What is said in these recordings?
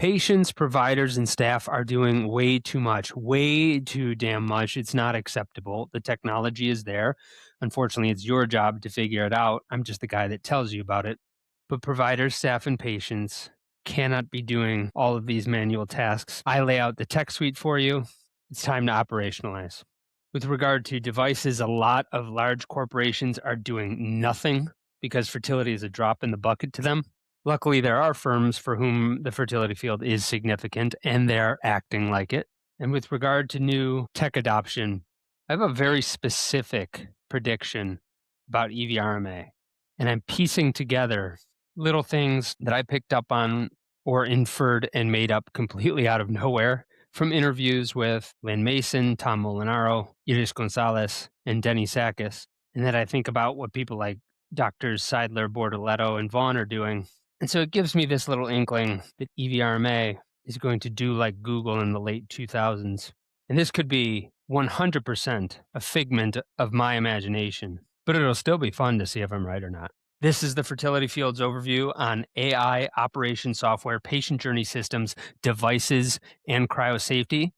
Patients, providers, and staff are doing way too much, way too damn much. It's not acceptable. The technology is there. Unfortunately, it's your job to figure it out. I'm just the guy that tells you about it. But providers, staff, and patients cannot be doing all of these manual tasks. I lay out the tech suite for you. It's time to operationalize. With regard to devices, a lot of large corporations are doing nothing because fertility is a drop in the bucket to them. Luckily, there are firms for whom the fertility field is significant and they're acting like it. And with regard to new tech adoption, I have a very specific prediction about IVI RMA. And I'm piecing together little things that I picked up on or inferred and made up completely out of nowhere from interviews with Lynn Mason, Tom Molinaro, Iris Gonzalez, and Denny Sakis. And that I think about what people like Doctors Seidler, Bortoletto, and Vaughn are doing. And so it gives me this little inkling that IVI RMA is going to do like Google in the late 2000s. And this could be 100% a figment of my imagination, but it'll still be fun to see if I'm right or not. This is the Fertility Fields Overview on AI, operation software, patient journey systems, devices, and cryosafety.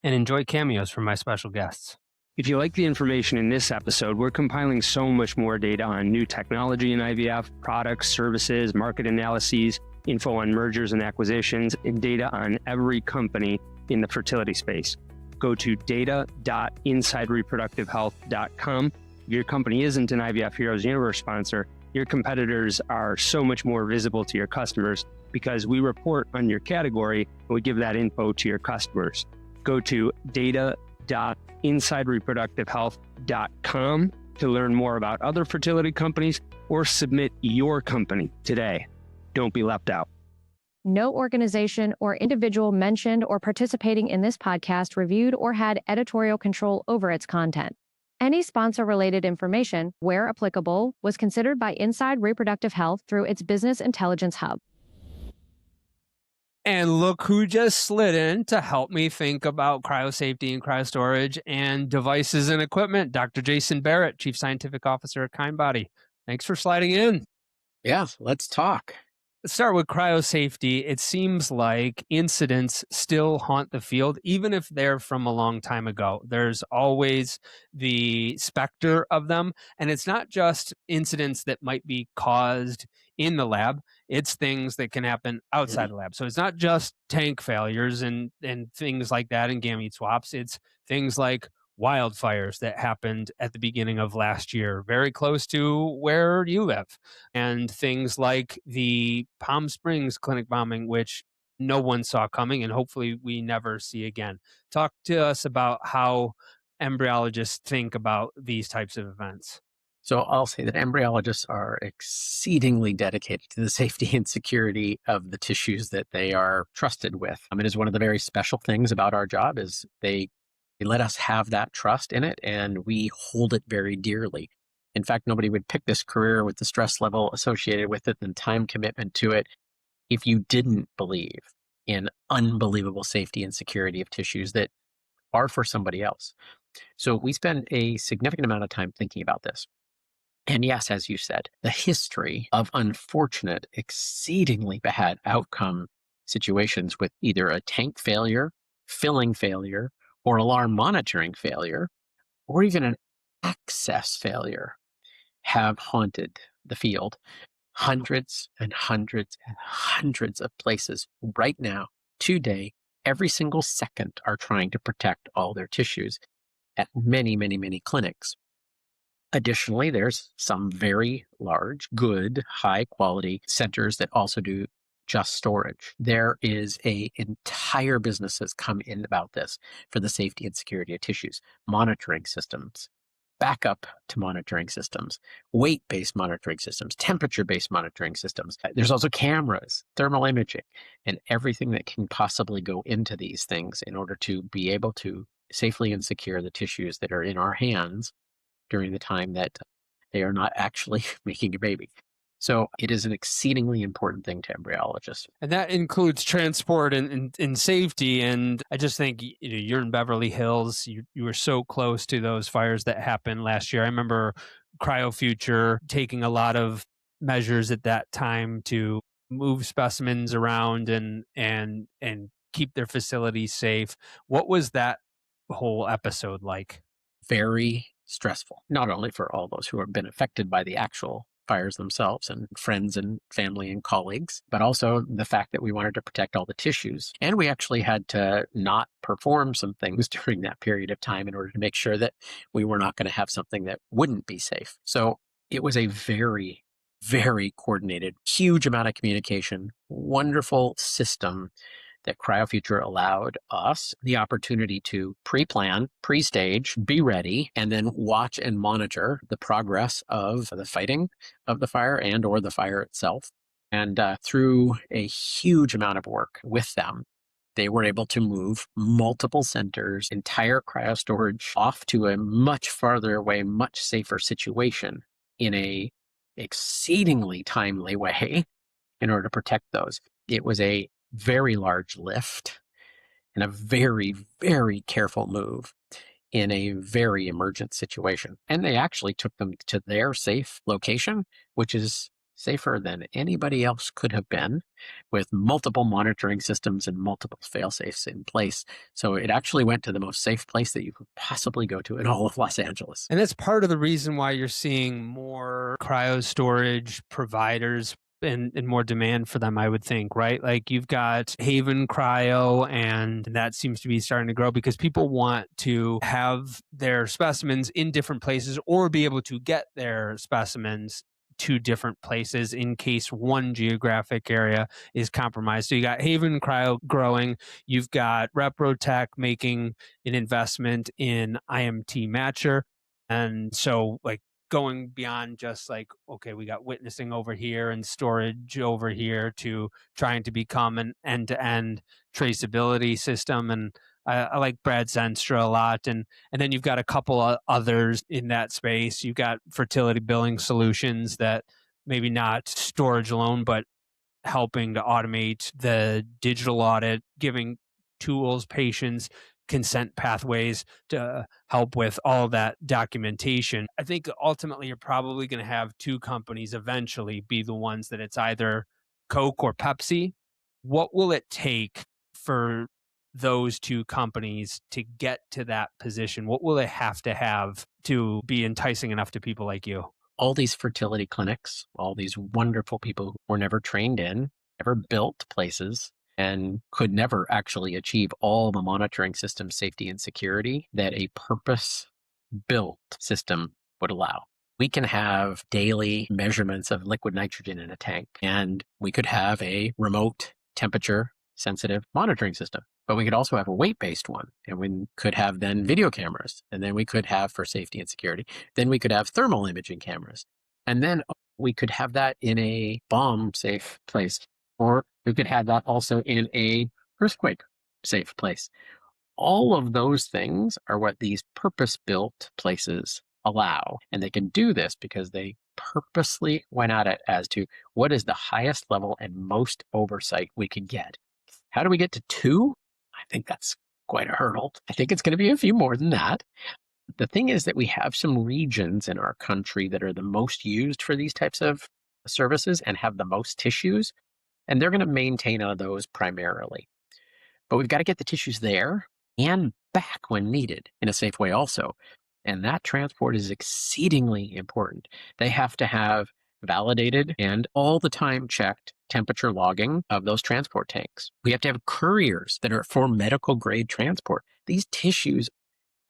And enjoy cameos from my special guests. If you like the information in this episode, we're compiling so much more data on new technology in IVF, products, services, market analyses, info on mergers and acquisitions, and data on every company in the fertility space. Go to data.insidereproductivehealth.com. If your company isn't an IVF Heroes Universe sponsor, your competitors are so much more visible to your customers because we report on your category and we give that info to your customers. Go to data.insidereproductivehealth.com to learn more about other fertility companies or submit your company today. Don't be left out. No organization or individual mentioned or participating in this podcast reviewed or had editorial control over its content. Any sponsor-related information, where applicable, was considered by Inside Reproductive Health through its Business Intelligence Hub. And look who just slid in to help me think about cryosafety and cryostorage and devices and equipment. Dr. Jason Barrett, Chief Scientific Officer at Kindbody. Thanks for sliding in. Yeah, let's talk. Let's start with cryosafety. It seems like incidents still haunt the field, even if they're from a long time ago. There's always the specter of them. And it's not just incidents that might be caused in the lab. It's things that can happen outside the lab. So it's not just tank failures and things like that and gamete swaps. It's things like wildfires that happened at the beginning of last year, very close to where you live. And things like the Palm Springs clinic bombing, which no one saw coming and hopefully we never see again. Talk to us about how embryologists think about these types of events. So I'll say that embryologists are exceedingly dedicated to the safety and security of the tissues that they are trusted with. It is one of the very special things about our job is they let us have that trust in it and we hold it very dearly. In fact, nobody would pick this career with the stress level associated with it and time commitment to it if you didn't believe in unbelievable safety and security of tissues that are for somebody else. So we spend a significant amount of time thinking about this. And yes, as you said, the history of unfortunate, exceedingly bad outcome situations with either a tank failure, filling failure, or alarm monitoring failure, or even an access failure have haunted the field. Hundreds and hundreds and hundreds of places right now, today, every single second are trying to protect all their tissues at many, many, many clinics. Additionally, there's some very large, good, high quality centers that also do just storage. There is an entire business that's come in about this for the safety and security of tissues, monitoring systems, backup to monitoring systems, weight-based monitoring systems, temperature-based monitoring systems. There's also cameras, thermal imaging, and everything that can possibly go into these things in order to be able to safely and secure the tissues that are in our hands during the time that they are not actually making a baby. So it is an exceedingly important thing to embryologists. And that includes transport and safety. And I just think you're in Beverly Hills. You were so close to those fires that happened last year. I remember CryoFuture taking a lot of measures at that time to move specimens around and keep their facilities safe. What was that whole episode like? Very stressful, not only for all those who have been affected by the actual fires themselves and friends and family and colleagues, but also the fact that we wanted to protect all the tissues. And we actually had to not perform some things during that period of time in order to make sure that we were not going to have something that wouldn't be safe. So it was a very, very coordinated, huge amount of communication, wonderful system that CryoFuture allowed us the opportunity to pre-plan, pre-stage, be ready, and then watch and monitor the progress of the fighting of the fire and or the fire itself. And through a huge amount of work with them, they were able to move multiple centers, entire cryo storage off to a much farther away, much safer situation in a exceedingly timely way in order to protect those. It was a very large lift and a very, very careful move in a very emergent situation. And they actually took them to their safe location, which is safer than anybody else could have been, with multiple monitoring systems and multiple fail-safes in place. So it actually went to the most safe place that you could possibly go to in all of Los Angeles. And that's part of the reason why you're seeing more cryo storage providers and more demand for them, I would think, right? Like you've got Haven Cryo, and that seems to be starting to grow because people want to have their specimens in different places or be able to get their specimens to different places in case one geographic area is compromised. So you got Haven Cryo growing, you've got ReproTech making an investment in IMT Matcher. And so like going beyond just like, okay, we got witnessing over here and storage over here to trying to become an end-to-end traceability system. And I like Brad Zenstra a lot. And then you've got a couple of others in that space. You've got fertility billing solutions that maybe not storage alone, but helping to automate the digital audit, giving tools, patients, consent pathways to help with all that documentation. I think ultimately you're probably going to have two companies eventually be the ones that it's either Coke or Pepsi. What will it take for those two companies to get to that position? What will they have to be enticing enough to people like you? All these fertility clinics, all these wonderful people who were never trained in, never built places, and could never actually achieve all the monitoring system safety and security that a purpose-built system would allow. We can have daily measurements of liquid nitrogen in a tank, and we could have a remote temperature sensitive monitoring system. But we could also have a weight-based one, and we could have then video cameras, and then we could have for safety and security. Then we could have thermal imaging cameras, and then we could have that in a bomb-safe place, or we could have that also in a earthquake-safe place. All of those things are what these purpose-built places allow, and they can do this because they purposely went at it as to what is the highest level and most oversight we could get. How do we get to 2? I think that's quite a hurdle. I think it's going to be a few more than that. The thing is that we have some regions in our country that are the most used for these types of services and have the most tissues, and they're going to maintain on those primarily. But we've got to get the tissues there and back when needed in a safe way also. And that transport is exceedingly important. They have to have validated and all the time checked temperature logging of those transport tanks. We have to have couriers that are for medical grade transport. These tissues,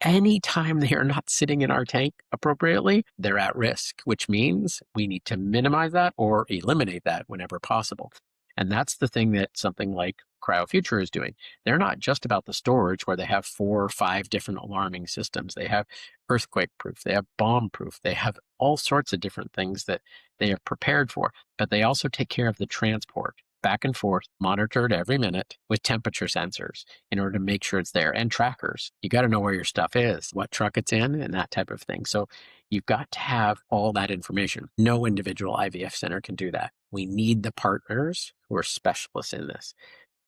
anytime they are not sitting in our tank appropriately, they're at risk, which means we need to minimize that or eliminate that whenever possible. And that's the thing that something like CryoFuture is doing. They're not just about the storage where they have 4 or 5 different alarming systems. They have earthquake proof, they have bomb proof, they have all sorts of different things that they have prepared for, but they also take care of the transport back and forth, monitored every minute with temperature sensors in order to make sure it's there, and trackers. You got to know where your stuff is, what truck it's in, and that type of thing. So you've got to have all that information. No individual IVF center can do that. We need the partners who are specialists in this.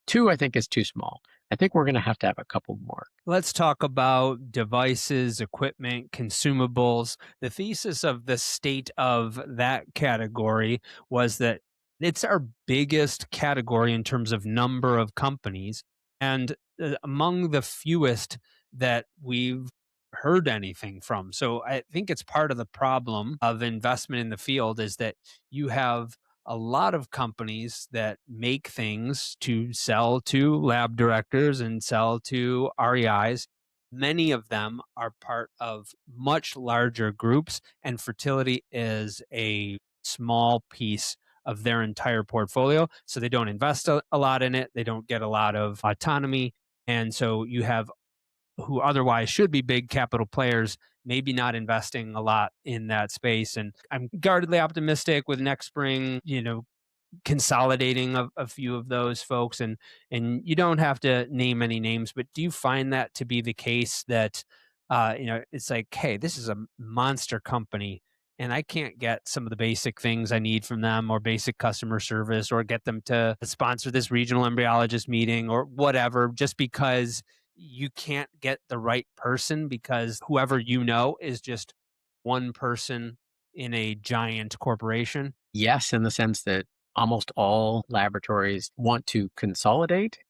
2, I think, is too small. I think we're going to have a couple more. Let's talk about devices, equipment, consumables. The thesis of the state of that category was that It's our biggest category in terms of number of companies, and among the fewest that we've heard anything from. So I think it's part of the problem of investment in the field is that you have a lot of companies that make things to sell to lab directors and sell to REIs. Many of them are part of much larger groups, and fertility is a small piece of their entire portfolio. So they don't invest a lot in it. They don't get a lot of autonomy. And so you have who otherwise should be big capital players, maybe not investing a lot in that space. And I'm guardedly optimistic with next spring, consolidating a few of those folks, and you don't have to name any names, but do you find that to be the case that it's like, hey, this is a monster company and I can't get some of the basic things I need from them or basic customer service or get them to sponsor this regional embryologist meeting or whatever, just because you can't get the right person because whoever is just one person in a giant corporation? Yes, in the sense that almost all laboratories want to consolidate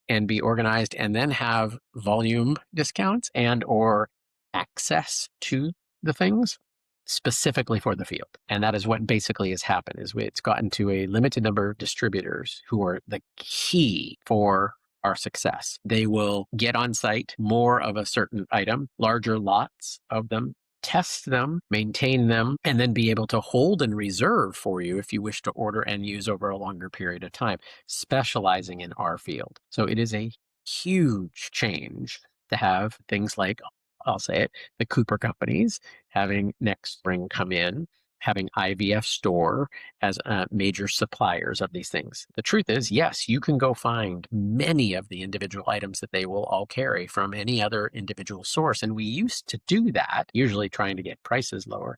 and be organized and then have volume discounts and or access to the things specifically for the field. And that is what basically has happened is it's gotten to a limited number of distributors who are the key for our success. They will get on site more of a certain item, larger lots of them, test them, maintain them, and then be able to hold and reserve for you if you wish to order and use over a longer period of time, specializing in our field. So it is a huge change to have things like, I'll say it, the Cooper companies having next spring come in, having IVF store as major suppliers of these things. The truth is, yes, you can go find many of the individual items that they will all carry from any other individual source. And we used to do that, usually trying to get prices lower.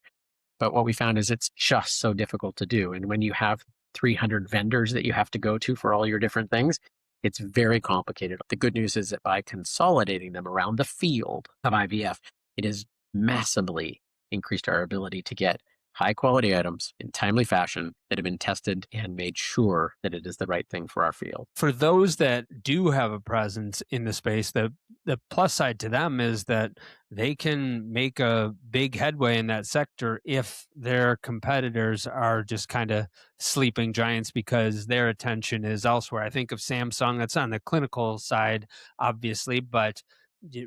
But what we found is it's just so difficult to do. And when you have 300 vendors that you have to go to for all your different things, it's very complicated. The good news is that by consolidating them around the field of IVF, it has massively increased our ability to get high quality items in timely fashion that have been tested and made sure that it is the right thing for our field. For those that do have a presence in the space, the plus side to them is that they can make a big headway in that sector if their competitors are just kind of sleeping giants because their attention is elsewhere. I think of Samsung, that's on the clinical side, obviously, but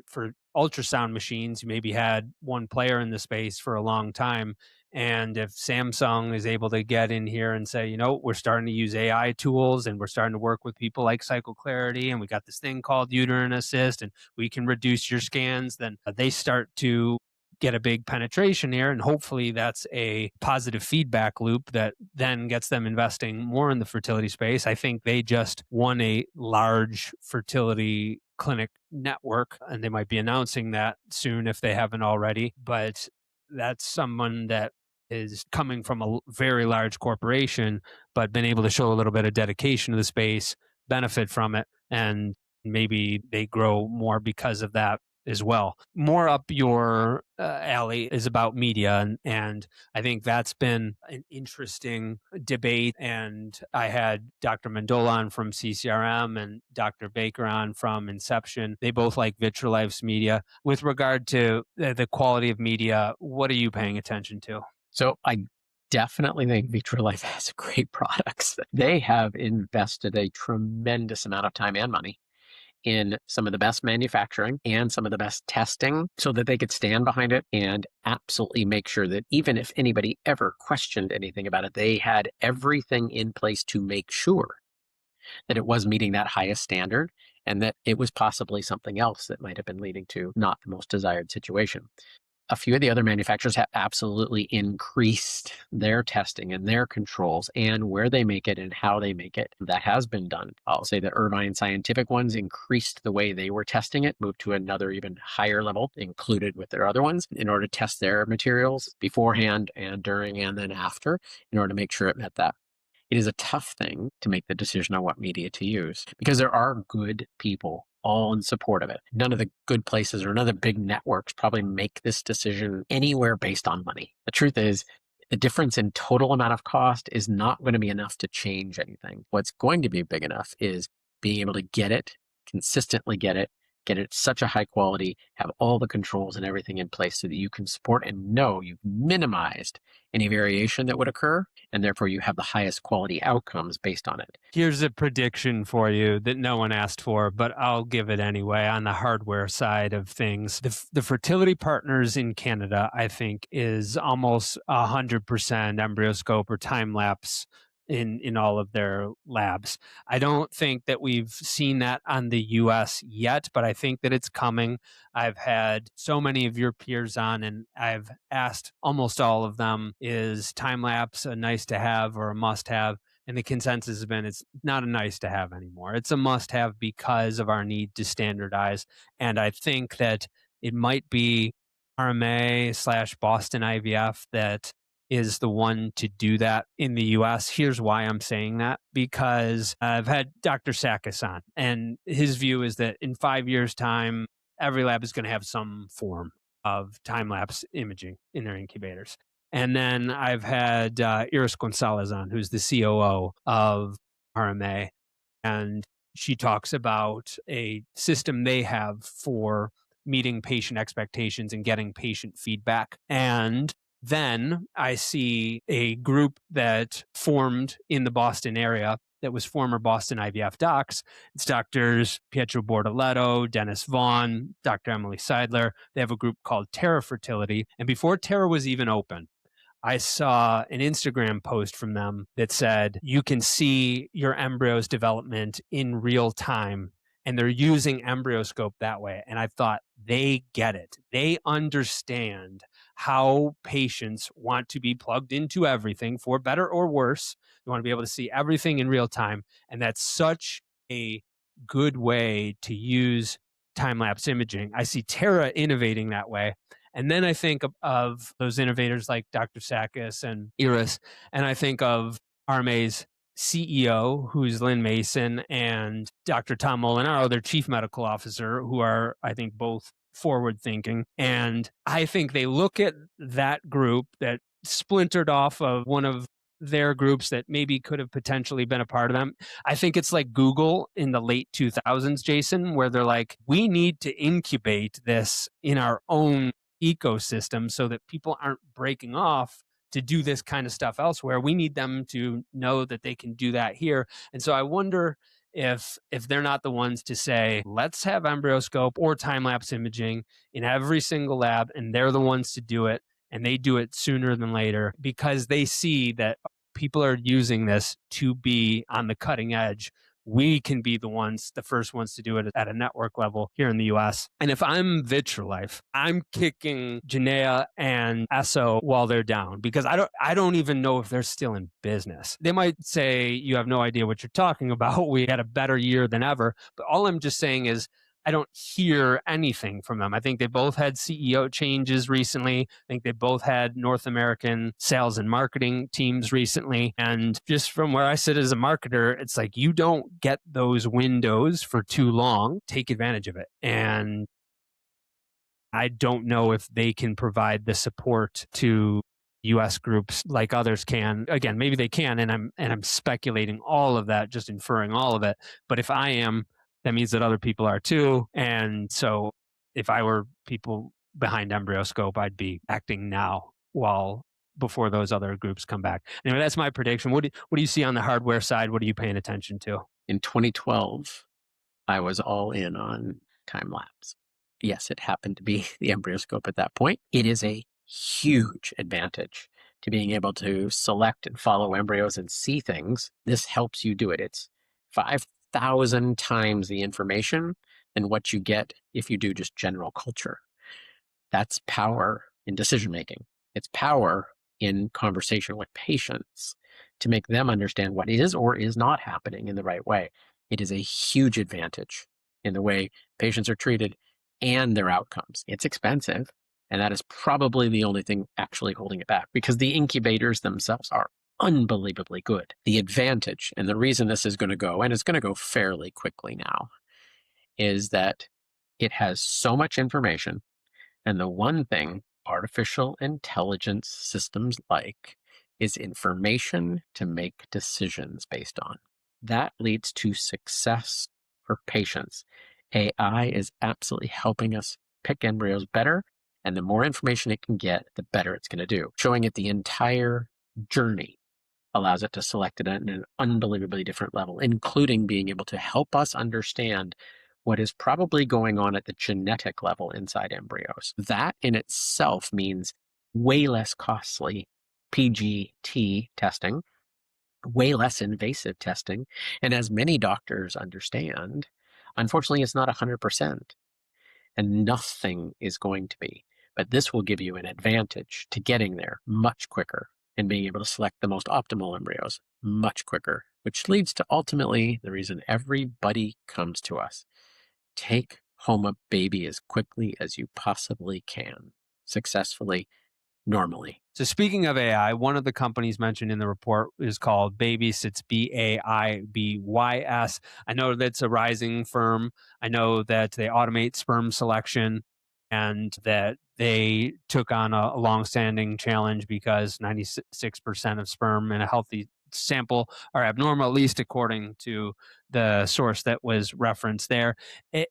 for ultrasound machines, you maybe had one player in the space for a long time. And if Samsung is able to get in here and say, we're starting to use AI tools and we're starting to work with people like Cycle Clarity, and we got this thing called Uterine Assist, and we can reduce your scans, then they start to get a big penetration here. And hopefully that's a positive feedback loop that then gets them investing more in the fertility space. I think they just won a large fertility clinic network, and they might be announcing that soon if they haven't already. But that's someone that is coming from a very large corporation, but been able to show a little bit of dedication to the space, benefit from it, and maybe they grow more because of that as well. More up your alley is about media, and I think that's been an interesting debate. And I had Dr. Mandola on from CCRM and Dr. Baker on from Inception. They both like Vitrolife's media. With regard to the quality of media, what are you paying attention to? So I definitely think Vitrolife has great products. They have invested a tremendous amount of time and money in some of the best manufacturing and some of the best testing so that they could stand behind it and absolutely make sure that even if anybody ever questioned anything about it, they had everything in place to make sure that it was meeting that highest standard and that it was possibly something else that might have been leading to not the most desired situation. A few of the other manufacturers have absolutely increased their testing and their controls and where they make it and how they make it. That has been done. I'll say the Irvine Scientific ones increased the way they were testing it, moved to another even higher level, included with their other ones, in order to test their materials beforehand and during and then after, in order to make sure it met that. It is a tough thing to make the decision on what media to use because there are good people all in support of it. None of the good places or none of the big networks probably make this decision anywhere based on money. The truth is, The difference in total amount of cost is not going to be enough to change anything. What's going to be big enough is being able to get it, consistently get it at such a high quality, have all the controls and everything in place so that you can support and know you've minimized any variation that would occur, and therefore you have the highest quality outcomes based on it. Here's a prediction for you that no one asked for, but I'll give it anyway on the hardware side of things. The fertility partners in Canada, I think, is almost 100% embryoscope or time lapse in all of their labs. I don't think that we've seen that on the US yet, but I think that it's coming. I've had so many of your peers on, and I've asked almost all of them, is time lapse a nice to have or a must have? And the consensus has been it's not a nice to have anymore. It's a must have because of our need to standardize. And I think that it might be RMA slash Boston IVF that is the one to do that in the US. Here's why I'm saying that, because I've had Dr. Sakis on, and his view is that in 5 years' time, every lab is going to have some form of time lapse imaging in their incubators. And then I've had Iris Gonzalez on, who's the COO of RMA, and she talks about a system they have for meeting patient expectations and getting patient feedback. And then I see a group that formed in the Boston area that was former Boston IVF docs. It's doctors Pietro Bortoletto, Dennis Vaughn, Dr. Emily Seidler. They have a group called Terra Fertility. And before Terra was even open, I saw an Instagram post from them that said, you can see your embryo's development in real time. And they're using EmbryoScope that way. And I thought, they get it. They understand how patients want to be plugged into everything, for better or worse. They want to be able to see everything in real time. And that's such a good way to use time-lapse imaging. I see Terra innovating that way. And then I think of those innovators like Dr. Sakis and Iris, and I think of RMA's CEO, who's Lynn Mason, and Dr. Tom Molinaro, their chief medical officer, who are, I think, both forward thinking. And I think they look at that group that splintered off of one of their groups that maybe could have potentially been a part of them. I think it's like Google in the late 2000s, Jason, where they're like, we need to incubate this in our own ecosystem so that people aren't breaking off to do this kind of stuff elsewhere. We need them to know that they can do that here. And so I wonder if they're not the ones to say, let's have EmbryoScope or time-lapse imaging in every single lab, and they're the ones to do it, and they do it sooner than later because they see that people are using this to be on the cutting edge. We can be the first ones to do it at a network level here in the US. And if I'm Vitrolife, I'm kicking Janaea and Esso while they're down because I don't even know if they're still in business. They might say, you have no idea what you're talking about. We had a better year than ever. But all I'm just saying is, I don't hear anything from them. I think they both had CEO changes recently. I think they both had North American sales and marketing teams recently. And just from where I sit as a marketer, it's like, you don't get those windows for too long. Take advantage of it. And I don't know if they can provide the support to US groups like others can. Again, maybe they can, and I'm speculating all of that, just inferring all of it. But if I am, that means that other people are too. And so if I were people behind EmbryoScope, I'd be acting now before those other groups come back. Anyway, that's my prediction. What do you see on the hardware side? What are you paying attention to? In 2012, I was all in on time lapse. Yes, it happened to be the EmbryoScope at that point. It is a huge advantage to being able to select and follow embryos and see things. This helps you do it. It's 5,000 times the information than what you get if you do just general culture. That's power in decision making. It's power in conversation with patients to make them understand what is or is not happening in the right way. It is a huge advantage in the way patients are treated and their outcomes. It's expensive, and that is probably the only thing actually holding it back because the incubators themselves are unbelievably good. The advantage, and the reason this is going to go, and it's going to go fairly quickly now, is that it has so much information. And the one thing artificial intelligence systems like is information to make decisions based on. That leads to success for patients. AI is absolutely helping us pick embryos better, and the more information it can get, the better it's going to do. Showing it the entire journey allows it to select it at an unbelievably different level, including being able to help us understand what is probably going on at the genetic level inside embryos. That in itself means way less costly PGT testing, way less invasive testing. And as many doctors understand, unfortunately, it's not 100%, and nothing is going to be. But this will give you an advantage to getting there much quicker and being able to select the most optimal embryos much quicker, which leads to ultimately the reason everybody comes to us. Take home a baby as quickly as you possibly can, successfully, normally. So speaking of AI, one of the companies mentioned in the report is called Baibys. It's Baibys. I know that's a rising firm. I know that they automate sperm selection and that they took on a longstanding challenge because 96% of sperm in a healthy sample are abnormal, at least according to the source that was referenced there.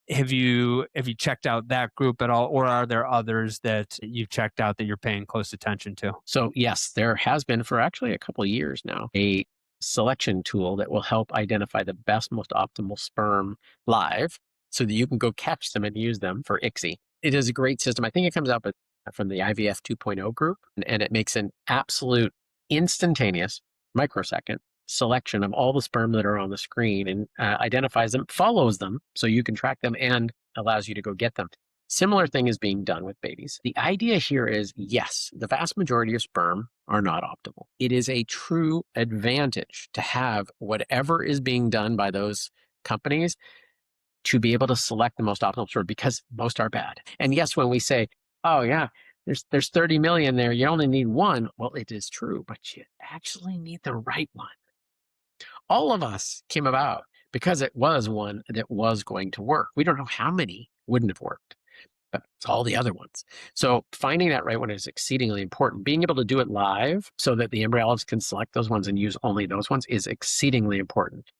Have you checked out that group at all, or are there others that you've checked out that you're paying close attention to? So yes, there has been for actually a couple of years now a selection tool that will help identify the best, most optimal sperm live so that you can go catch them and use them for ICSI. It is a great system. I think it comes out from the IVF 2.0 group, and it makes an absolute instantaneous microsecond selection of all the sperm that are on the screen and identifies them, follows them so you can track them, and allows you to go get them. Similar thing is being done with babies. The idea here is, yes, the vast majority of sperm are not optimal. It is a true advantage to have whatever is being done by those companies to be able to select the most optimal sperm, because most are bad. And yes, when we say, oh yeah, there's 30 million there, you only need one. Well, it is true, but you actually need the right one. All of us came about because it was one that was going to work. We don't know how many wouldn't have worked, but it's all the other ones. So finding that right one is exceedingly important. Being able to do it live so that the embryologist can select those ones and use only those ones is exceedingly important.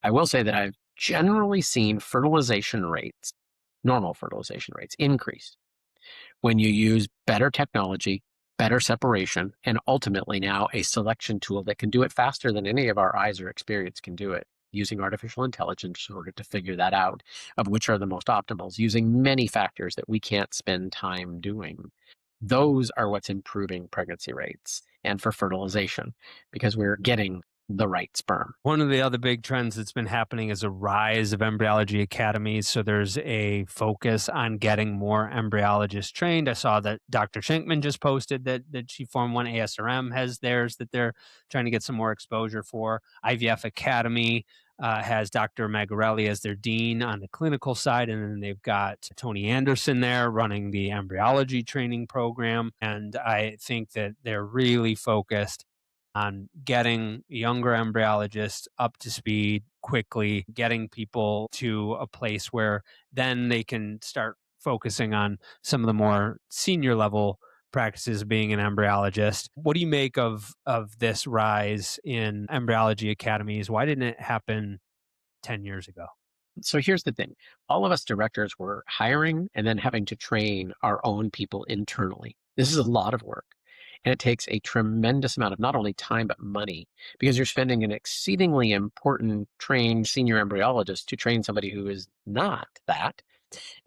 I will say that I've generally seen fertilization rates, normal fertilization rates, increase when you use better technology, better separation, and ultimately now a selection tool that can do it faster than any of our eyes or experience can do it, using artificial intelligence in order to figure that out, of which are the most optimals, using many factors that we can't spend time doing. Those are what's improving pregnancy rates and for fertilization, because we're getting the right sperm. One of the other big trends that's been happening is a rise of embryology academies. So there's a focus on getting more embryologists trained. I saw that Dr. Schenkman just posted that she formed one. ASRM has theirs that they're trying to get some more exposure for. IVF Academy has Dr. Magarelli as their dean on the clinical side, and then they've got Tony Anderson there running the embryology training program. And I think that they're really focused on getting younger embryologists up to speed quickly, getting people to a place where then they can start focusing on some of the more senior level practices of being an embryologist. What do you make of this rise in embryology academies? Why didn't it happen 10 years ago? So here's the thing. All of us directors were hiring and then having to train our own people internally. This is a lot of work. And it takes a tremendous amount of not only time, but money, because you're spending an exceedingly important trained senior embryologist to train somebody who is not that.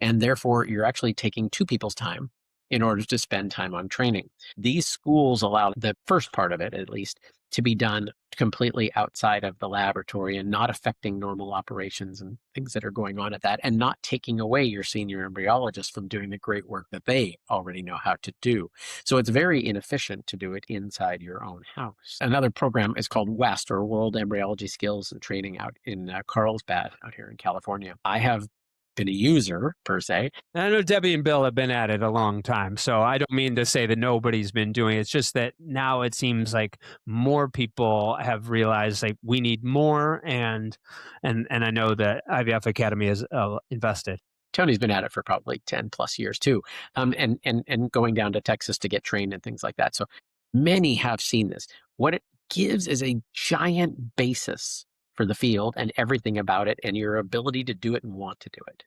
And therefore, you're actually taking two people's time in order to spend time on training. These schools allow the first part of it, at least, to be done completely outside of the laboratory and not affecting normal operations and things that are going on at that, and not taking away your senior embryologist from doing the great work that they already know how to do. So it's very inefficient to do it inside your own house. Another program is called WEST, or World Embryology Skills and Training, out in Carlsbad out here in California. I have been a user per se. I know Debbie and Bill have been at it a long time, so I don't mean to say that nobody's been doing it. It's just that now it seems like more people have realized like we need more, and I know that IVF Academy has invested. Tony's been at it for probably 10 plus years too, and going down to Texas to get trained and things like that. So many have seen this. What it gives is a giant basis for the field and everything about it and your ability to do it and want to do it.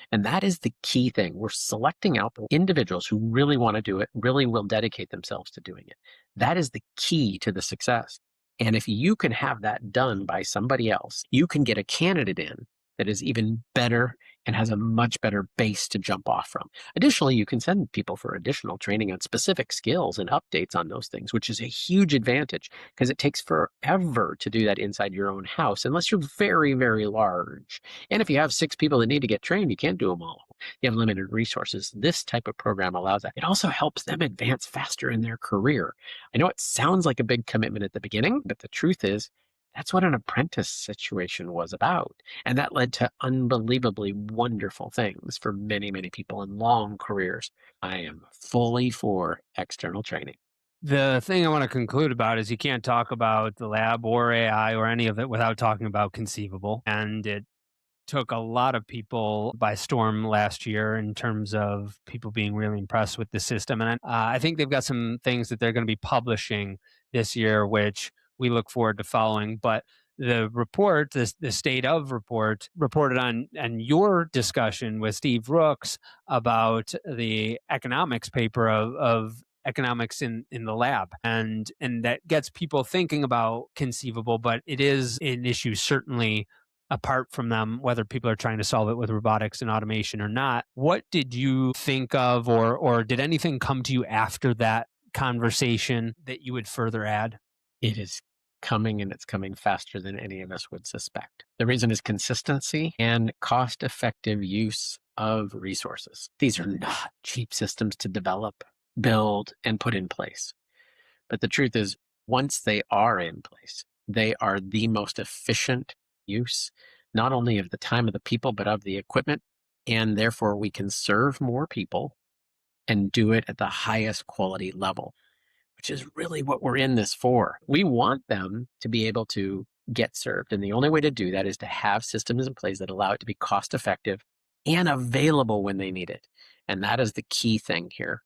And that is the key thing. We're selecting out the individuals who really want to do it, really will dedicate themselves to doing it. That is the key to the success. And if you can have that done by somebody else, you can get a candidate in that is even better and has a much better base to jump off from. Additionally, you can send people for additional training on specific skills and updates on those things, which is a huge advantage because it takes forever to do that inside your own house unless you're very, very large. And if you have 6 people that need to get trained, you can't do them all. You have limited resources. This type of program allows that. It also helps them advance faster in their career. I know it sounds like a big commitment at the beginning, but the truth is, that's what an apprentice situation was about. And that led to unbelievably wonderful things for many, many people in long careers. I am fully for external training. The thing I want to conclude about is you can't talk about the lab or AI or any of it without talking about conceivable. And it took a lot of people by storm last year in terms of people being really impressed with the system. And I think they've got some things that they're going to be publishing this year, which we look forward to following. But the report, the state of report, reported on your discussion with Steve Rooks about the economics paper of economics in the lab, and that gets people thinking about conceivable, but it is an issue certainly apart from them, whether people are trying to solve it with robotics and automation or not. What did you think of, or did anything come to you after that conversation that you would further add? It is coming and it's coming faster than any of us would suspect. The reason is consistency and cost effective use of resources. These are not cheap systems to develop, build, and put in place. But the truth is, once they are in place, they are the most efficient use, not only of the time of the people, but of the equipment. And therefore, we can serve more people and do it at the highest quality level, which is really what we're in this for. We want them to be able to get served. And the only way to do that is to have systems in place that allow it to be cost effective and available when they need it. And that is the key thing here.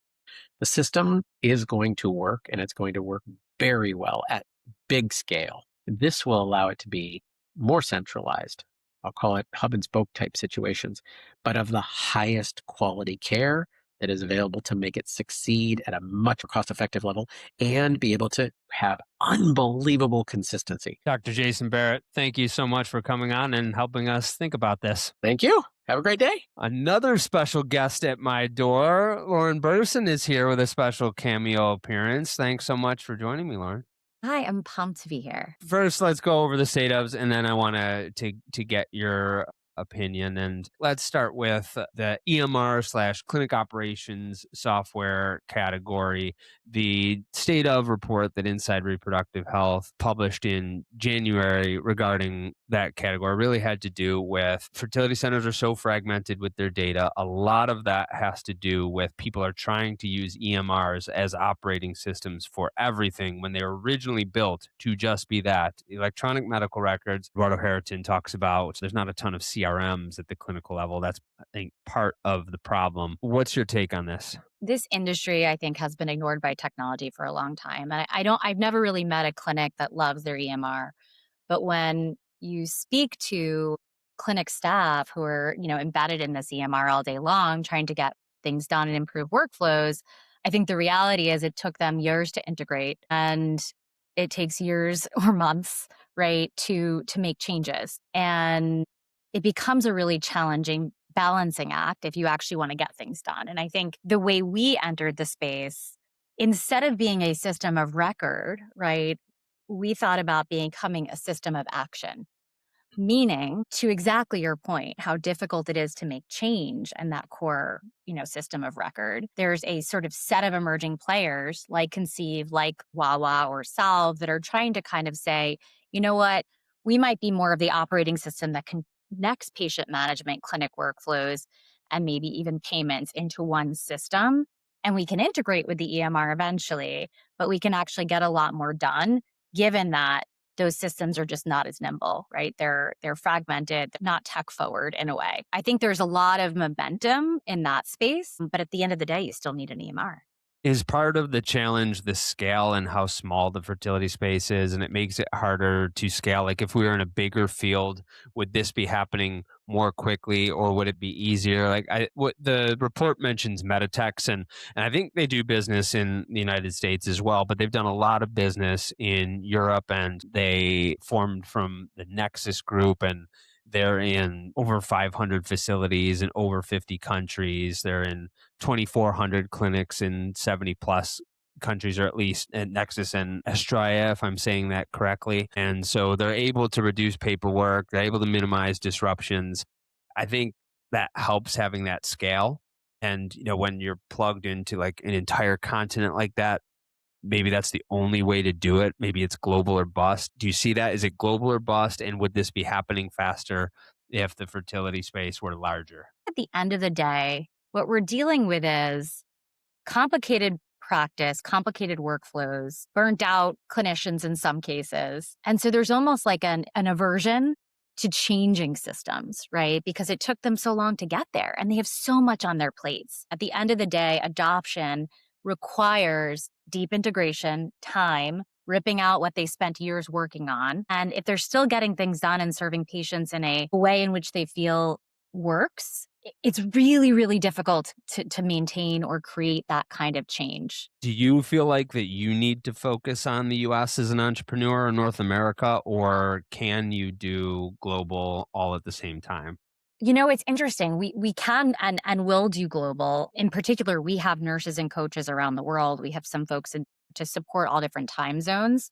The system is going to work, and it's going to work very well at big scale. This will allow it to be more centralized. I'll call it hub and spoke type situations, but of the highest quality care that is available to make it succeed at a much more cost effective level and be able to have unbelievable consistency. Dr. Jason Barrett, thank you so much for coming on and helping us think about this. Thank you. Have a great day. Another special guest at my door, Lauren Burson, is here with a special cameo appearance. Thanks so much for joining me, Lauren. Hi, I'm pumped to be here. First, let's go over the state ofs, and then I want to get your opinion. And let's start with the EMR/clinic operations software category. The state of report that Inside Reproductive Health published in January regarding that category really had to do with fertility centers are so fragmented with their data. A lot of that has to do with people are trying to use EMRs as operating systems for everything when they were originally built to just be that. Electronic medical records, Eduardo Harriton talks about, there's not a ton of CRMs at the clinical level. That's, I think, part of the problem. What's your take on this? This industry, I think, has been ignored by technology for a long time. And I've never really met a clinic that loves their EMR. But when you speak to clinic staff who are, embedded in this EMR all day long, trying to get things done and improve workflows, I think the reality is it took them years to integrate, and it takes years or months, right, to make changes. And it becomes a really challenging balancing act if you actually want to get things done. And I think the way we entered the space, instead of being a system of record, right, we thought about becoming a system of action. Meaning, to exactly your point, how difficult it is to make change in that core, system of record. There's a sort of set of emerging players like Conceive, like Wawa or Solve that are trying to kind of say, you know what, we might be more of the operating system that connects patient management, clinic workflows, and maybe even payments into one system. And we can integrate with the EMR eventually, but we can actually get a lot more done given that those systems are just not as nimble, right? They're fragmented, they're not tech forward in a way. I think there's a lot of momentum in that space, but at the end of the day, you still need an EMR. Is part of the challenge the scale and how small the fertility space is, and it makes it harder to scale? Like if we were in a bigger field, would this be happening more quickly or would it be easier? Like what the report mentions Meditechs and I think they do business in the United States as well, but they've done a lot of business in Europe and they formed from the Nexus group and they're in over 500 facilities in over 50 countries. They're in 2,400 clinics in 70 plus countries, or at least at Nexus and Estrella, if I'm saying that correctly. And so they're able to reduce paperwork, they're able to minimize disruptions. I think that helps having that scale. And, when you're plugged into like an entire continent like that, maybe that's the only way to do it. Maybe it's global or bust. Do you see that? Is it global or bust? And would this be happening faster if the fertility space were larger? At the end of the day, what we're dealing with is complicated practice, complicated workflows, burnt out clinicians in some cases. And so there's almost like an aversion to changing systems, right? Because it took them so long to get there and they have so much on their plates. At the end of the day, adoption requires deep integration, time, ripping out what they spent years working on. And if they're still getting things done and serving patients in a way in which they feel works, it's really, really difficult to maintain or create that kind of change. Do you feel like that you need to focus on the US as an entrepreneur or North America, or can you do global all at the same time? It's interesting. We can and will do global. In particular, we have nurses and coaches around the world. We have some folks to support all different time zones.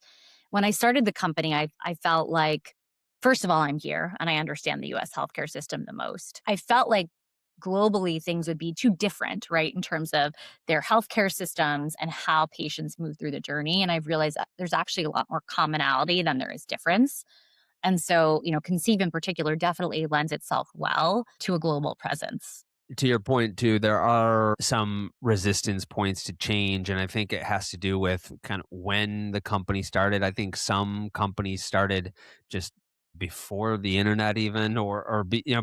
When I started the company, I felt like, first of all, I'm here and I understand the US healthcare system the most. I felt like globally things would be too different, right, in terms of their healthcare systems and how patients move through the journey. And I've realized that there's actually a lot more commonality than there is difference. And so, Conceive in particular definitely lends itself well to a global presence. To your point too, there are some resistance points to change, and I think it has to do with kind of when the company started. I think some companies started just before the internet even,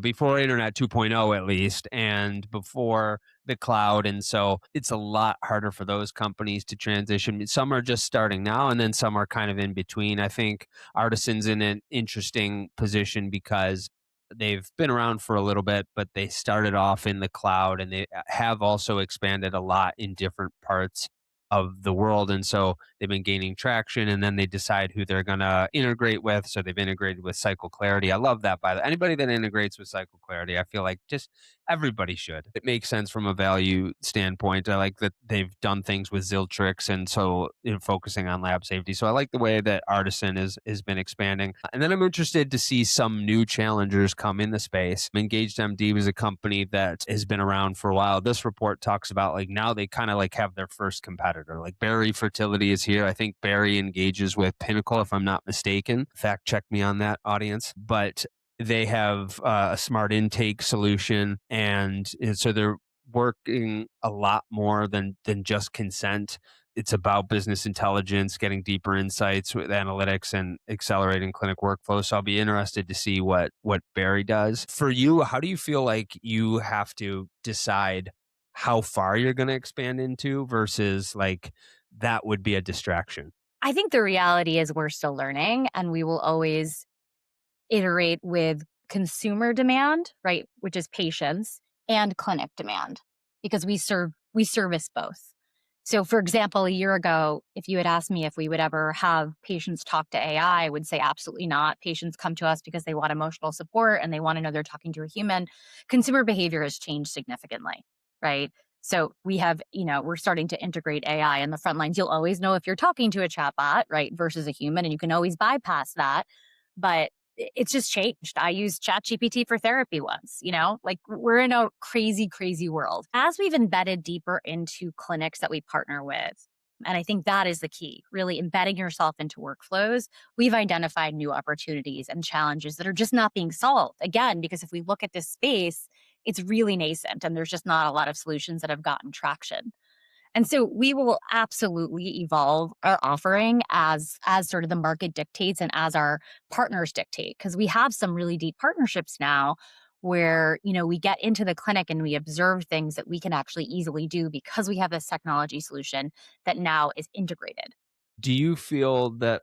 before internet 2.0 at least, and before the cloud. And so it's a lot harder for those companies to transition. Some are just starting now, and then some are kind of in between. I think Artisan's in an interesting position because they've been around for a little bit, but they started off in the cloud and they have also expanded a lot in different parts of the world. And so they've been gaining traction and then they decide who they're going to integrate with. So they've integrated with Cycle Clarity. I love that, by the anybody that integrates with Cycle Clarity, I feel like just everybody should. It makes sense from a value standpoint. I like that they've done things with Ziltrix and so focusing on lab safety. So I like the way that Artisan has been expanding. And then I'm interested to see some new challengers come in the space. Engaged MD was a company that has been around for a while. This report talks about like now they kind of like have their first competitor. Like Barry Fertility is here. I think Barry engages with Pinnacle, if I'm not mistaken. Fact check me on that, audience. But they have a smart intake solution, and so they're working a lot more than just consent. It's about business intelligence, getting deeper insights with analytics and accelerating clinic workflow. So I'll be interested to see what Barry does. For you, how do you feel like you have to decide how far you're going to expand into versus like that would be a distraction? I think the reality is we're still learning and we will always iterate with consumer demand, right, which is patients, and clinic demand, because we service both. So for example, a year ago, if you had asked me if we would ever have patients talk to AI, I would say absolutely not. Patients come to us because they want emotional support and they want to know they're talking to a human. Consumer behavior has changed significantly, right? So we have, we're starting to integrate AI in the front lines. You'll always know if you're talking to a chatbot, right, versus a human, and you can always bypass that. But it's just changed. I used ChatGPT for therapy once, like we're in a crazy, crazy world. As we've embedded deeper into clinics that we partner with, and I think that is the key, really embedding yourself into workflows, we've identified new opportunities and challenges that are just not being solved. Again, because if we look at this space, it's really nascent and there's just not a lot of solutions that have gotten traction. And so we will absolutely evolve our offering as sort of the market dictates and as our partners dictate, because we have some really deep partnerships now where, we get into the clinic and we observe things that we can actually easily do because we have this technology solution that now is integrated. Do you feel that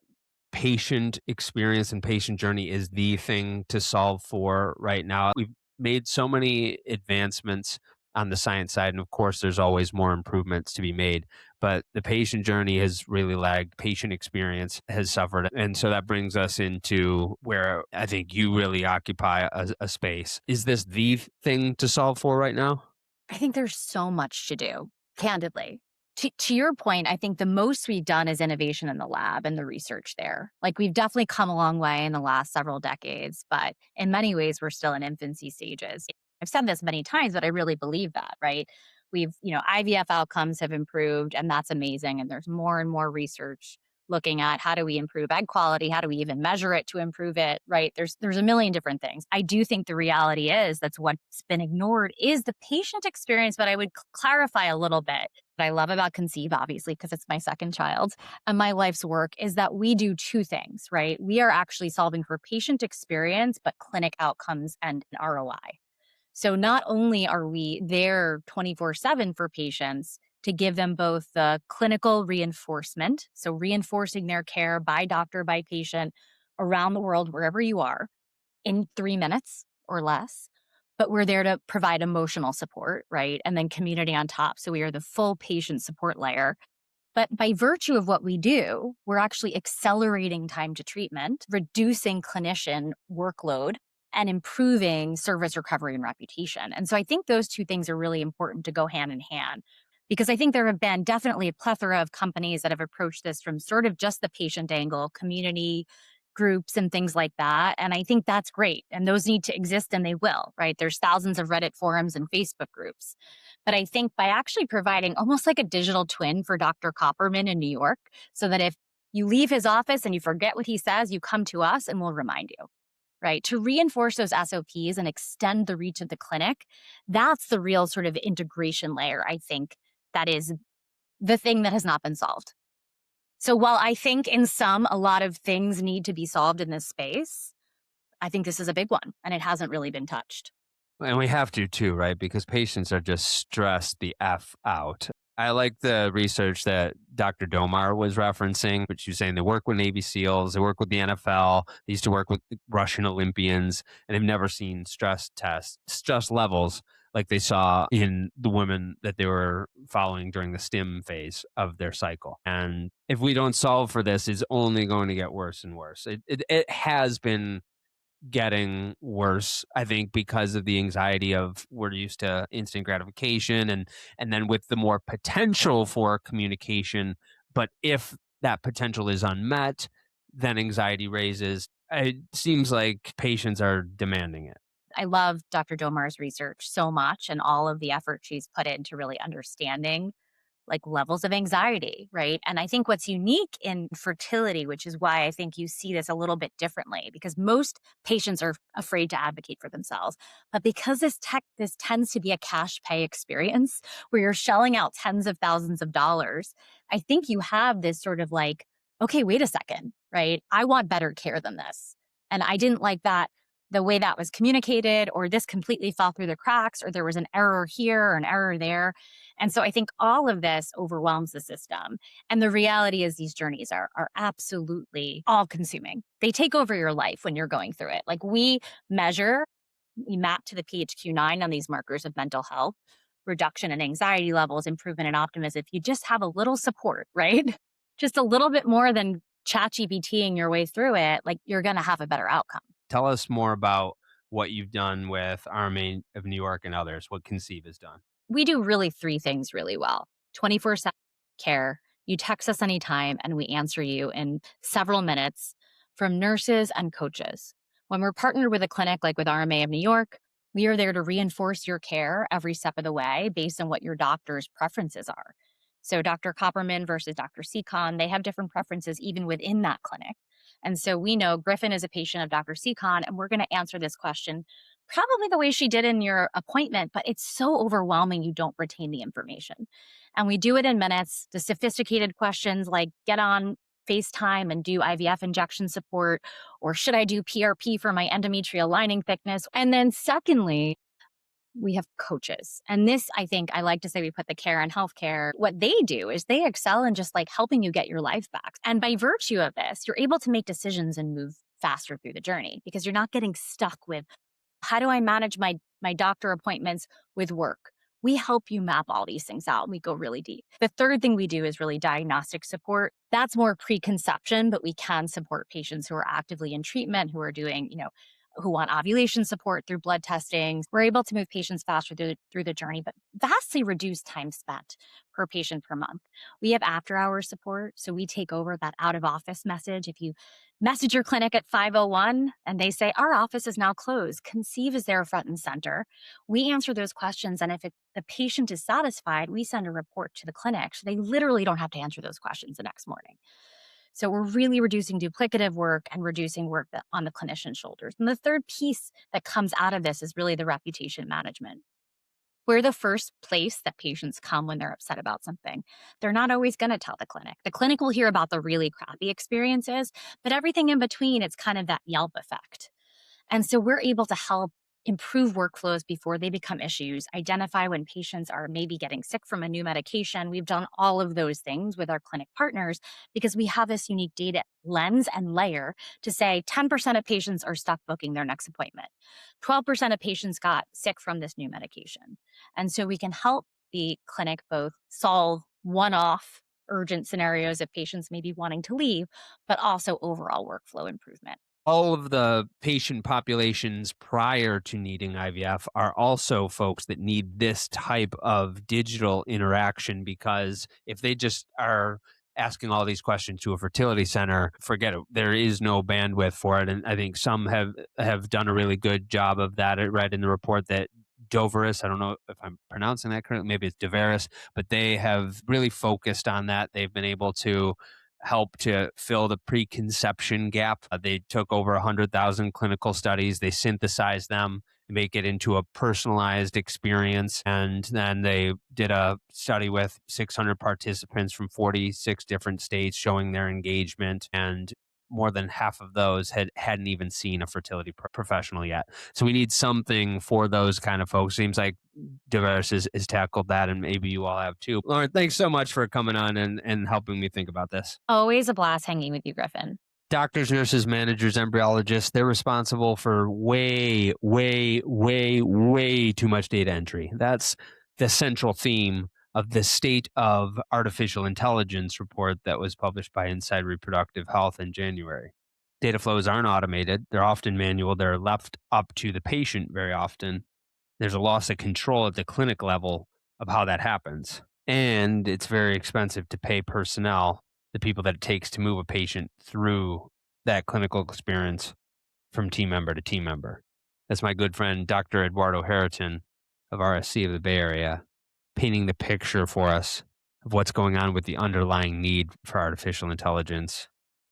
patient experience and patient journey is the thing to solve for right now? We've made so many advancements on the science side, and of course, there's always more improvements to be made. But the patient journey has really lagged. Patient experience has suffered. And so that brings us into where I think you really occupy a space. Is this the thing to solve for right now? I think there's so much to do, candidly. To your point, I think the most we've done is innovation in the lab and the research there. Like we've definitely come a long way in the last several decades, but in many ways, we're still in infancy stages. I've said this many times, but I really believe that, right? IVF outcomes have improved, and that's amazing. And there's more and more research looking at how do we improve egg quality? How do we even measure it to improve it, right? There's a million different things. I do think the reality is that's what's been ignored is the patient experience, but I would clarify a little bit. What I love about Conceive, obviously, because it's my second child and my life's work, is that we do two things, right? We are actually solving for patient experience, but clinic outcomes and ROI. So not only are we there 24/7 for patients to give them both the clinical reinforcement, so reinforcing their care by doctor, by patient around the world, wherever you are, in 3 minutes or less, but we're there to provide emotional support, right? And then community on top. So we are the full patient support layer. But by virtue of what we do, we're actually accelerating time to treatment, reducing clinician workload, and improving service recovery and reputation. And so I think those two things are really important to go hand in hand because I think there have been definitely a plethora of companies that have approached this from sort of just the patient angle, community groups and things like that. And I think that's great. And those need to exist and they will, right? There's thousands of Reddit forums and Facebook groups. But I think by actually providing almost like a digital twin for Dr. Copperman in New York, so that if you leave his office and you forget what he says, you come to us and we'll remind you, right? To reinforce those SOPs and extend the reach of the clinic, that's the real sort of integration layer, I think, that is the thing that has not been solved. So while I think in some, a lot of things need to be solved in this space, I think this is a big one and it hasn't really been touched. And we have to too, right? Because patients are just stressed the F out. I like the research that Dr. Domar was referencing, which you're saying they work with Navy SEALs, they work with the NFL, they used to work with Russian Olympians, and they've never seen stress levels like they saw in the women that they were following during the stim phase of their cycle. And if we don't solve for this, it's only going to get worse and worse. It has been getting worse, I think, because of the anxiety of we're used to instant gratification and then with the more potential for communication. But if that potential is unmet, then anxiety raises. It seems like patients are demanding it. I love Dr. Domar's research so much and all of the effort she's put into really understanding like levels of anxiety, right? And I think what's unique in fertility, which is why I think you see this a little bit differently, because most patients are afraid to advocate for themselves. But because this tends to be a cash pay experience where you're shelling out tens of thousands of dollars, I think you have this sort of like, okay, wait a second, right? I want better care than this. And I didn't like that the way that was communicated, or this completely fell through the cracks, or there was an error here or an error there. And so I think all of this overwhelms the system. And the reality is these journeys are absolutely all consuming. They take over your life when you're going through it. Like we map to the PHQ-9 on these markers of mental health, reduction in anxiety levels, improvement in optimism. If you just have a little support, right? Just a little bit more than ChatGPTing your way through it, like you're going to have a better outcome. Tell us more about what you've done with RMA of New York and others, what Conceive has done. We do really three things really well. 24/7 care. You text us anytime and we answer you in several minutes from nurses and coaches. When we're partnered with a clinic like with RMA of New York, we are there to reinforce your care every step of the way based on what your doctor's preferences are. So Dr. Copperman versus Dr. Seacon, they have different preferences even within that clinic. And so we know Griffin is a patient of Dr. Seacon, and we're going to answer this question probably the way she did in your appointment, but it's so overwhelming you don't retain the information. And we do it in minutes. The sophisticated questions like get on FaceTime and do IVF injection support? Or should I do PRP for my endometrial lining thickness? And then secondly, we have coaches. And this, I think, I like to say we put the care in healthcare. What they do is they excel in just like helping you get your life back. And by virtue of this, you're able to make decisions and move faster through the journey because you're not getting stuck with how do I manage my doctor appointments with work? We help you map all these things out. We go really deep. The third thing we do is really diagnostic support. That's more preconception, but we can support patients who are actively in treatment, who are doing, who want ovulation support through blood testing. We're able to move patients faster through the journey, but vastly reduce time spent per patient per month. We have after-hours support, so we take over that out-of-office message. If you message your clinic at 5:01 and they say, our office is now closed, Conceive is there front and center. We answer those questions, and if the patient is satisfied, we send a report to the clinic, so they literally don't have to answer those questions the next morning. So we're really reducing duplicative work and reducing work on the clinician's shoulders. And the third piece that comes out of this is really the reputation management. We're the first place that patients come when they're upset about something. They're not always going to tell the clinic. The clinic will hear about the really crappy experiences, but everything in between, it's kind of that Yelp effect. And so we're able to help improve workflows before they become issues, identify when patients are maybe getting sick from a new medication. We've done all of those things with our clinic partners because we have this unique data lens and layer to say 10% of patients are stuck booking their next appointment. 12% of patients got sick from this new medication. And so we can help the clinic both solve one-off urgent scenarios of patients maybe wanting to leave, but also overall workflow improvement. All of the patient populations prior to needing IVF are also folks that need this type of digital interaction, because if they just are asking all these questions to a fertility center, forget it. There is no bandwidth for it. And I think some have done a really good job of that. I read in the report that Doveris, I don't know if I'm pronouncing that correctly, maybe it's Doveris, but they have really focused on that. They've been able to help to fill the preconception gap. They took over 100,000 clinical studies, they synthesized them, make it into a personalized experience. And then they did a study with 600 participants from 46 different states showing their engagement. And more than half of those hadn't even seen a fertility professional yet. So we need something for those kind of folks. Seems like Diverse has tackled that, and maybe you all have too. Lauren, thanks so much for coming on and helping me think about this. Always a blast hanging with you, Griffin. Doctors, nurses, managers, embryologists, they're responsible for way, way, way, way too much data entry. That's the central theme of the State of Artificial Intelligence report that was published by Inside Reproductive Health in January. Data flows aren't automated. They're often manual. They're left up to the patient very often. There's a loss of control at the clinic level of how that happens. And it's very expensive to pay personnel, the people that it takes to move a patient through that clinical experience from team member to team member. That's my good friend, Dr. Eduardo Harriton of RSC of the Bay Area, painting the picture for us of what's going on with the underlying need for artificial intelligence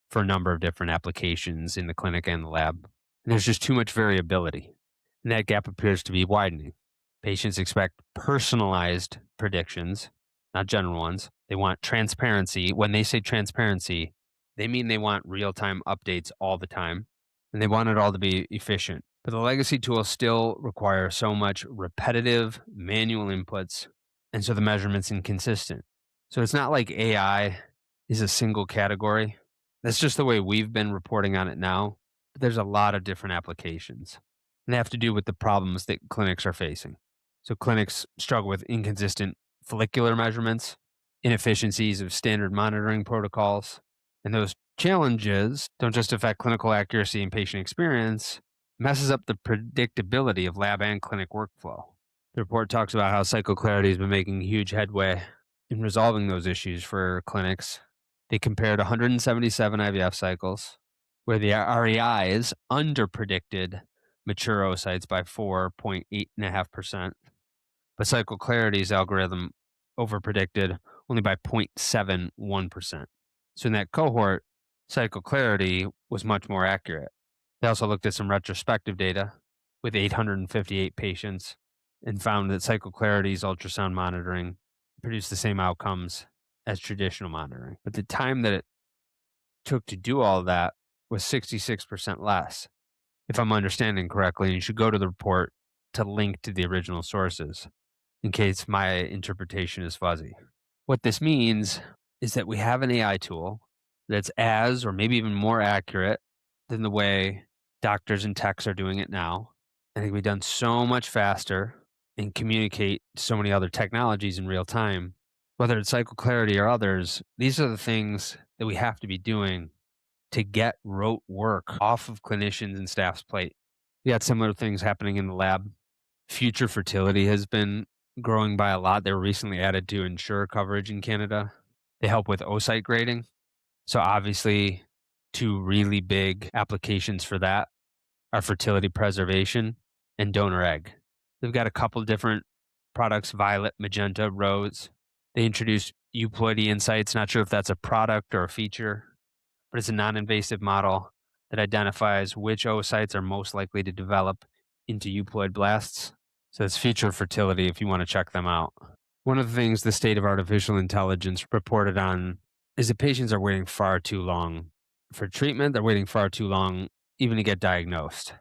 for a number of different applications in the clinic and the lab. And there's just too much variability, and that gap appears to be widening. Patients expect personalized predictions, not general ones. They want transparency. When they say transparency, they mean they want real-time updates all the time, and they want it all to be efficient. But the legacy tools still require so much repetitive manual inputs, and so the measurement's inconsistent. So it's not like AI is a single category. That's just the way we've been reporting on it now. But there's a lot of different applications, and they have to do with the problems that clinics are facing. So clinics struggle with inconsistent follicular measurements, inefficiencies of standard monitoring protocols, and those challenges don't just affect clinical accuracy and patient experience, it messes up the predictability of lab and clinic workflow. The report talks about how CycleClarity has been making huge headway in resolving those issues for clinics. They compared 177 IVF cycles where the REIs underpredicted mature oocytes by 4.8.5%, but CycleClarity's algorithm overpredicted only by 0.71%. So in that cohort, CycleClarity was much more accurate. They also looked at some retrospective data with 858 patients and found that CycleClarity's ultrasound monitoring produced the same outcomes as traditional monitoring. But the time that it took to do all that was 66% less, if I'm understanding correctly. You should go to the report to link to the original sources in case my interpretation is fuzzy. What this means is that we have an AI tool that's as or maybe even more accurate than the way doctors and techs are doing it now. I think we've done so much faster and communicate so many other technologies in real time, whether it's cycle clarity or others. These are the things that we have to be doing to get rote work off of clinicians and staff's plate. We got similar things happening in the lab. Future fertility has been growing by a lot. They were recently added to insurer coverage in Canada. They help with oocyte grading. So obviously, two really big applications for that are fertility preservation and donor egg. They've got a couple different products, violet, magenta, rose. They introduced euploidy insights. Not sure if that's a product or a feature, but it's a non-invasive model that identifies which oocytes are most likely to develop into euploid blasts. So it's future fertility if you want to check them out. One of the things the state of artificial intelligence reported on is that patients are waiting far too long for treatment. They're waiting far too long even to get diagnosed.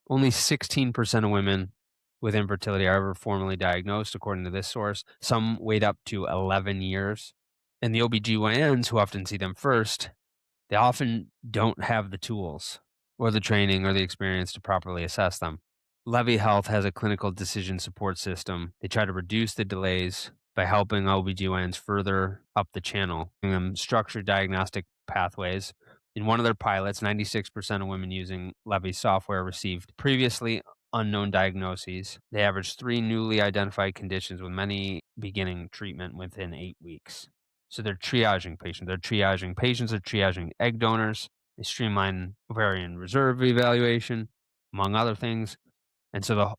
Only 16% of women with infertility are ever formally diagnosed, according to this source. Some wait up to 11 years. And the OBGYNs, who often see them first, they often don't have the tools or the training or the experience to properly assess them. Levy Health has a clinical decision support system. They try to reduce the delays by helping OBGYNs further up the channel, giving them structured diagnostic pathways. In one of their pilots, 96% of women using Levy software received previously unknown diagnoses. They averaged 3 newly identified conditions, with many beginning treatment within 8 weeks. So they're triaging patients. They're triaging egg donors. They streamline ovarian reserve evaluation, among other things. And so the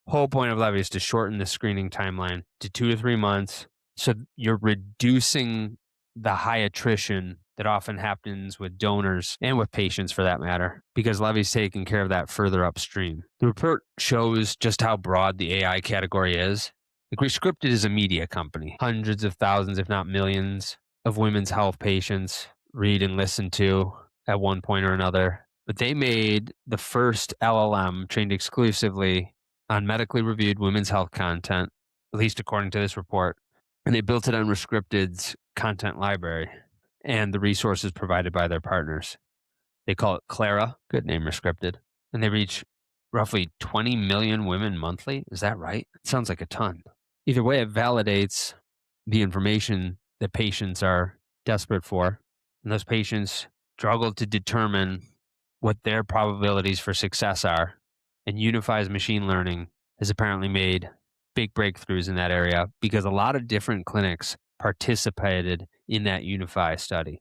whole point of Levy is to shorten the screening timeline to 2 to 3 months. So you're reducing the high attrition that often happens with donors and with patients for that matter, because Levy's taking care of that further upstream. The report shows just how broad the AI category is. Like, Rescripted is a media company. Hundreds of thousands, if not millions, of women's health patients read and listen to at one point or another. But they made the first LLM trained exclusively on medically reviewed women's health content, at least according to this report. And they built it on Rescripted's content library and the resources provided by their partners. They call it Clara, good name, Rescripted. And they reach roughly 20 million women monthly. Is that right? It sounds like a ton. Either way, it validates the information that patients are desperate for. And those patients struggle to determine what their probabilities for success are. And Unify's machine learning has apparently made big breakthroughs in that area, because a lot of different clinics participated in that Unify study. I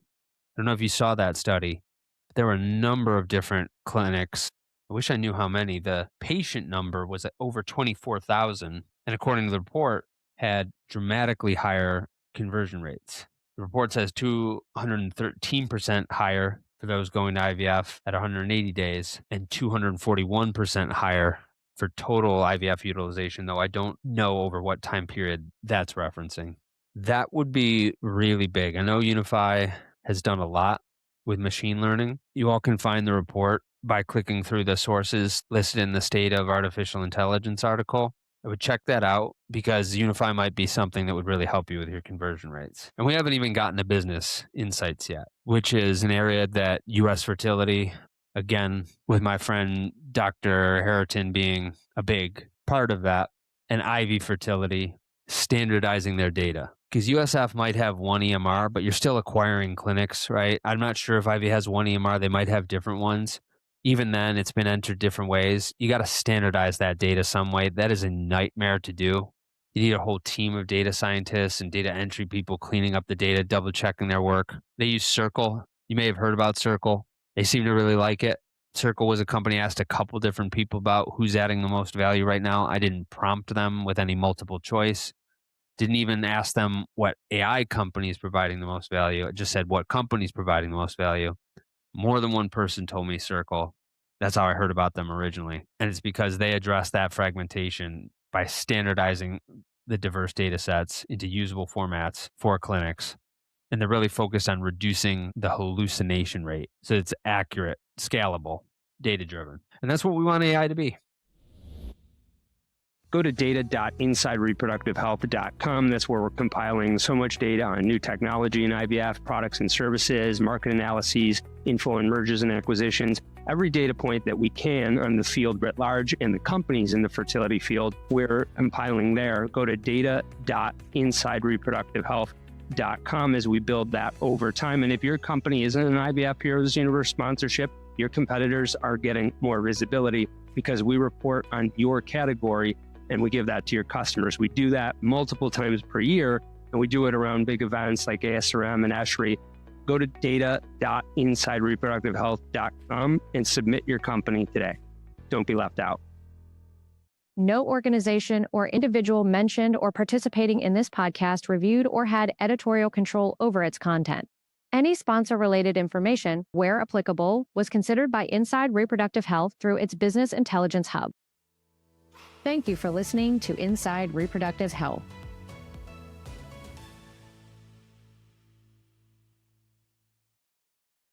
don't know if you saw that study, but there were a number of different clinics. I wish I knew how many. The patient number was at over 24,000, and according to the report, had dramatically higher conversion rates. The report says 213% higher for those going to IVF at 180 days and 241% higher for total IVF utilization, though I don't know over what time period that's referencing. That would be really big. I know Unify has done a lot with machine learning. You all can find the report by clicking through the sources listed in the State of Artificial Intelligence article. I would check that out, because Unify might be something that would really help you with your conversion rates. And we haven't even gotten to business insights yet, which is an area that US fertility, again, with my friend Dr. Harriton being a big part of that, and IV fertility standardizing their data. Because USF might have one EMR, but you're still acquiring clinics, right? I'm not sure if IV has one EMR. They might have different ones. Even then, it's been entered different ways. You got to standardize that data some way. That is a nightmare to do. You need a whole team of data scientists and data entry people cleaning up the data, double checking their work. They use Circle. You may have heard about Circle. They seem to really like it. Circle was a company I asked a couple different people about who's adding the most value right now. I didn't prompt them with any multiple choice. Didn't even ask them what AI company is providing the most value. I just said what company is providing the most value. More than one person told me Circle. That's how I heard about them originally. And it's because they address that fragmentation by standardizing the diverse data sets into usable formats for clinics. And they're really focused on reducing the hallucination rate. So it's accurate, scalable, data-driven. And that's what we want AI to be. Go to data.insidereproductivehealth.com. That's where we're compiling so much data on new technology in IVF, products and services, market analyses, info and mergers and acquisitions. Every data point that we can on the field writ large and the companies in the fertility field, we're compiling there. Go to data.insidereproductivehealth.com as we build that over time. And if your company isn't an IVF Heroes Universe sponsorship, your competitors are getting more visibility because we report on your category and we give that to your customers. We do that multiple times per year, and we do it around big events like ASRM and ESHRE. Go to data.insidereproductivehealth.com and submit your company today. Don't be left out. No organization or individual mentioned or participating in this podcast reviewed or had editorial control over its content. Any sponsor-related information, where applicable, was considered by Inside Reproductive Health through its Business Intelligence Hub. Thank you for listening to Inside Reproductive Health.